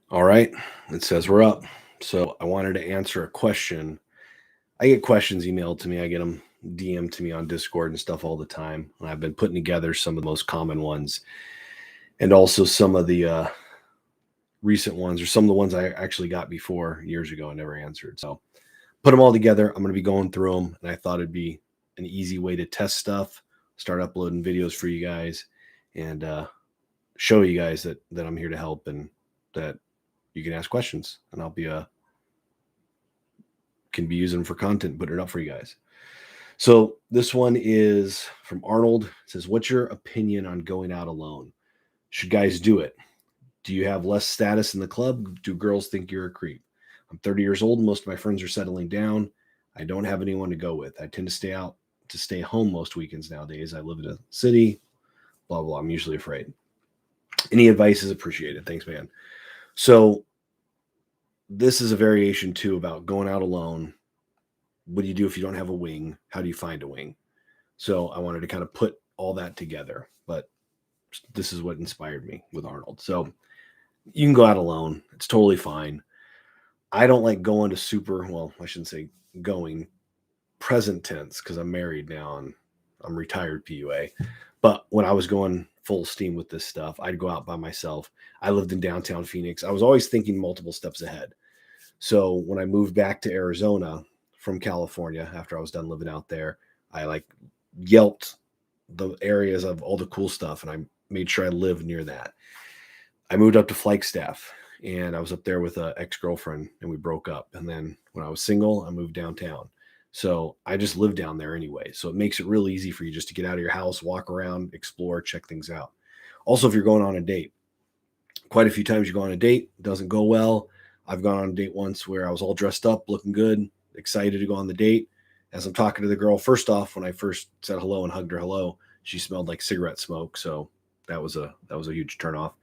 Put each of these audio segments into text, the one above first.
All right. It says we're up. So I wanted to answer a question. I get questions emailed to me. I get them DM to me on Discord and stuff all the time. And I've been putting together some of the most common ones and also some of the recent ones or some of the ones I actually got before years ago and never answered. So put them all together. I'm going to be going through them. And I thought it'd be an easy way to test stuff, start uploading videos for you guys, and show you guys that I'm here to help and that you can ask questions and I'll be can be using for content, putting it up for you guys. So this one is from Arnold. It says, "What's your opinion on going out alone? Should guys do it? Do you have less status in the club? Do girls think you're a creep? I'm 30 years old. Most of my friends are settling down. I don't have anyone to go with. I tend to stay home most weekends nowadays. I live in a city. Blah blah. I'm usually afraid. Any advice is appreciated. Thanks, man." So this is a variation too about going out alone. What do you do if you don't have a wing? How do you find a wing? So I wanted to kind of put all that together, but this is what inspired me with Arnold. So you can go out alone. It's totally fine. I don't like going to well, I shouldn't say going present tense because I'm married now and I'm retired PUA. But when I was going full steam with this stuff, I'd go out by myself. I lived in downtown Phoenix. I was always thinking multiple steps ahead. So when I moved back to Arizona from California after I was done living out there, I like yelped the areas of all the cool stuff and I made sure I lived near that. I moved up to Flagstaff and I was up there with an ex-girlfriend and we broke up. And then when I was single, I moved downtown. So I just live down there anyway. So it makes it real easy for you just to get out of your house, walk around, explore, check things out. Also, if you're going on a date, quite a few times you go on a date, doesn't go well. I've gone on a date once where I was all dressed up, looking good, excited to go on the date. As I'm talking to the girl, first off, when I first said hello and hugged her hello, she smelled like cigarette smoke. So that was a huge turnoff.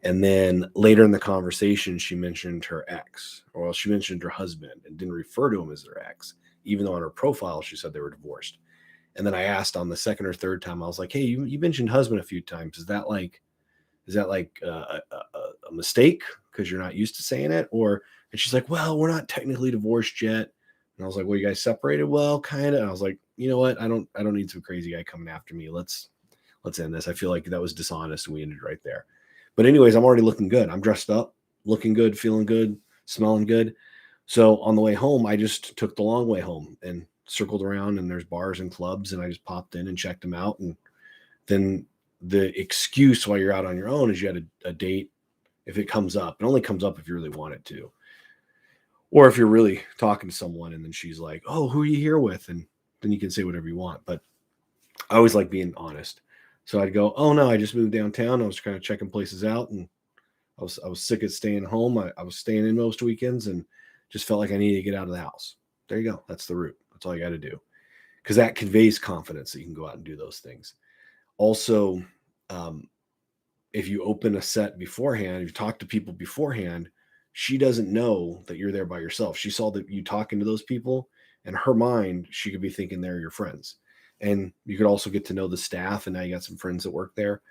And then later in the conversation, she mentioned her ex, or well, she mentioned her husband and didn't refer to him as their ex, even though on her profile she said they were divorced. And then I asked on the second or third time, I was like, "Hey, you mentioned husband a few times. Is that like a mistake because you're not used to saying it?" Or and she's like, "Well, we're not technically divorced yet." And I was like, "Well, you guys separated?" "Well, kind of." And I was like, "You know what? I don't need some crazy guy coming after me. Let's end this. I feel like that was dishonest and we ended right there." But anyways, I'm already looking good. I'm dressed up, looking good, feeling good, smelling good. So on the way home, I just took the long way home and circled around and there's bars and clubs and I just popped in and checked them out. And then the excuse while you're out on your own is you had a date. If it comes up, it only comes up if you really want it to. Or if you're really talking to someone and then she's like, "Oh, who are you here with?" And then you can say whatever you want. But I always like being honest. So I'd go, "Oh no, I just moved downtown. I was kind of checking places out and I was sick of staying home. I was staying in most weekends and just felt like I needed to get out of the house." There you go. That's the route. That's all you got to do. Because that conveys confidence that you can go out and do those things. Also, um, if you open a set beforehand, if you talk to people beforehand, she doesn't know that you're there by yourself. She saw that you talking to those people, and her mind, she could be thinking they're your friends. And you could also get to know the staff, and now you got some friends that work there.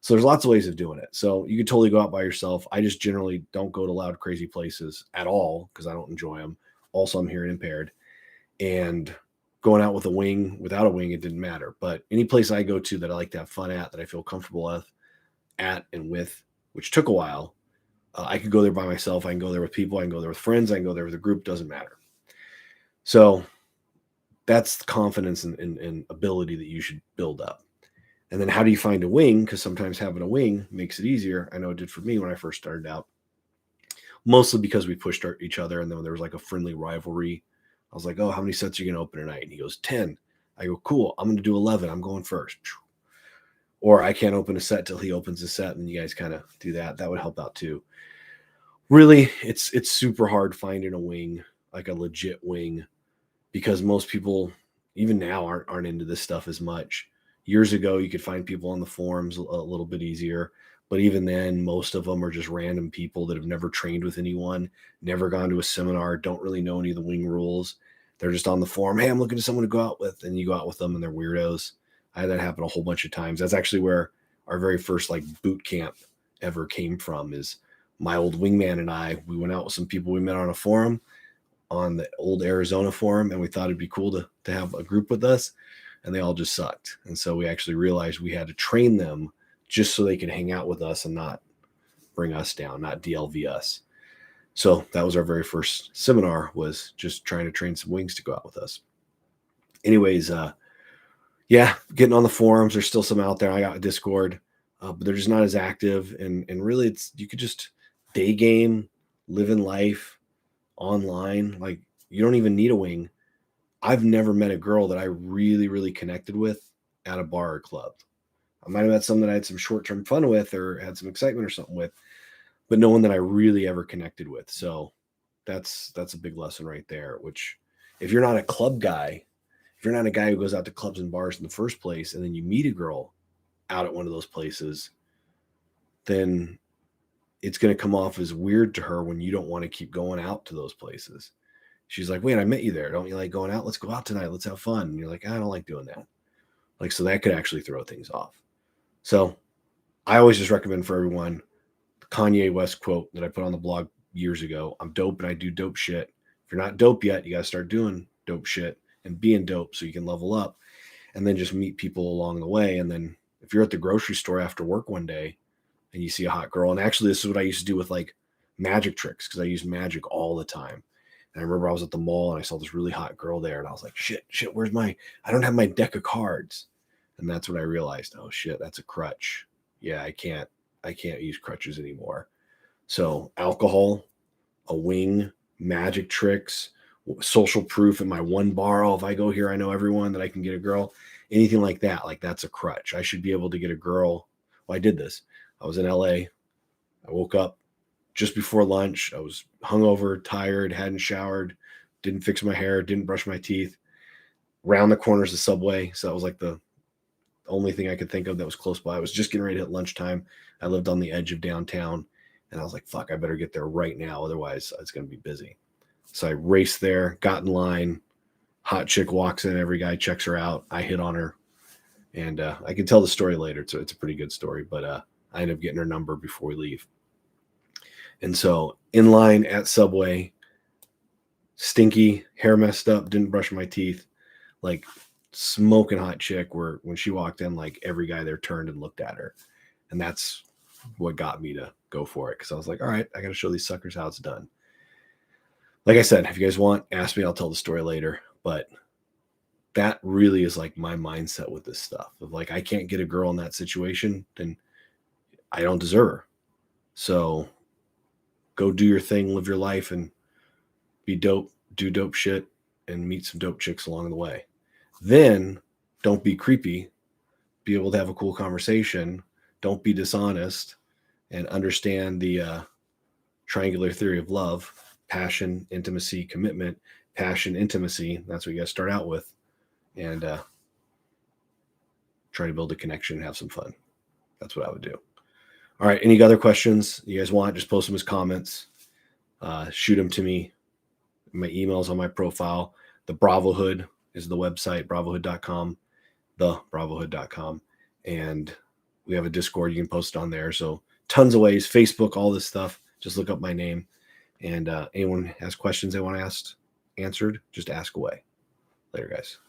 So there's lots of ways of doing it. So you could totally go out by yourself. I just generally don't go to loud, crazy places at all because I don't enjoy them. Also, I'm hearing impaired. And going out with a wing, without a wing, it didn't matter. But any place I go to that I like to have fun at, that I feel comfortable at and with, which took a while, I could go there by myself. I can go there with people. I can go there with friends. I can go there with a group. Doesn't matter. So that's the confidence and ability that you should build up. And then how do you find a wing? Because sometimes having a wing makes it easier. I know it did for me when I first started out, mostly because we pushed each other. And then there was like a friendly rivalry. I was like, "Oh, how many sets are you going to open tonight?" And he goes, 10. I go, "Cool. I'm going to do 11. I'm going first." Or I can't open a set till he opens a set. And you guys kind of do that. That would help out too. Really, it's super hard finding a wing, like a legit wing, because most people, even now, aren't into this stuff as much. Years ago, you could find people on the forums a little bit easier, but even then, most of them are just random people that have never trained with anyone, never gone to a seminar, don't really know any of the wing rules. They're just on the forum. "Hey, I'm looking for someone to go out with," and you go out with them, and they're weirdos. I had that happen a whole bunch of times. That's actually where our very first like boot camp ever came from. Is my old wingman and we went out with some people we met on a forum, on the old Arizona forum, and we thought it'd be cool to have a group with us, and they all just sucked. And so we actually realized we had to train them just so they could hang out with us and not bring us down, not DLV us. So that was our very first seminar, was just trying to train some wings to go out with us. Anyways, yeah, getting on the forums. There's still some out there. I got a Discord, but they're just not as active. And really, you could just day game, live in life online. Like, you don't even need a wing. I've never met a girl that I really, really connected with at a bar or club. I might have met some that I had some short-term fun with or had some excitement or something with, but no one that I really ever connected with. So that's a big lesson right there, which, if you're not a club guy, if you're not a guy who goes out to clubs and bars in the first place, and then you meet a girl out at one of those places, then it's going to come off as weird to her when you don't want to keep going out to those places. She's like, wait, I met you there. Don't you like going out? Let's go out tonight. Let's have fun. And you're like, I don't like doing that. Like, so that could actually throw things off. So I always just recommend for everyone the Kanye West quote that I put on the blog years ago. I'm dope and I do dope shit. If you're not dope yet, you got to start doing dope shit and being dope so you can level up, and then just meet people along the way. And then if you're at the grocery store after work one day and you see a hot girl, and actually this is what I used to do with like magic tricks, because I used magic all the time. And I remember I was at the mall and I saw this really hot girl there, and I was like, shit, I don't have my deck of cards. And that's when I realized, oh shit, that's a crutch. Yeah, I can't use crutches anymore. So alcohol, a wing, magic tricks, social proof in my one bar. Oh, if I go here, I know everyone, that I can get a girl, anything like that. Like, that's a crutch. I should be able to get a girl. Well, I did this. I was in LA. I woke up just before lunch. I was hungover, tired, hadn't showered, didn't fix my hair, didn't brush my teeth. Round the corners of Subway. So that was like the only thing I could think of that was close by. I was just getting ready to hit lunchtime. I lived on the edge of downtown, and I was like, fuck, I better get there right now. Otherwise, it's going to be busy. So I raced there, got in line. Hot chick walks in. Every guy checks her out. I hit on her. And I can tell the story later. It's a pretty good story. But I ended up getting her number before we leave. And so in line at Subway, stinky, hair messed up, didn't brush my teeth, like smoking hot chick, where when she walked in, like every guy there turned and looked at her. And that's what got me to go for it. Because I was like, all right, I got to show these suckers how it's done. Like I said, if you guys want, ask me, I'll tell the story later. But that really is like my mindset with this stuff of like, I can't get a girl in that situation, then I don't deserve her. So go do your thing, live your life, and be dope, do dope shit, and meet some dope chicks along the way. Then don't be creepy, be able to have a cool conversation. Don't be dishonest, and understand the triangular theory of love: passion, intimacy, commitment. Passion, intimacy. That's what you got to start out with. And try to build a connection and have some fun. That's what I would do. All right. Any other questions you guys want? Just post them as comments. Shoot them to me. My email's on my profile. The Bravohood is the website, bravohood.com, thebravohood.com. And we have a Discord. You can post it on there. So tons of ways. Facebook, all this stuff. Just look up my name. And anyone has questions they want to ask answered, just ask away. Later, guys.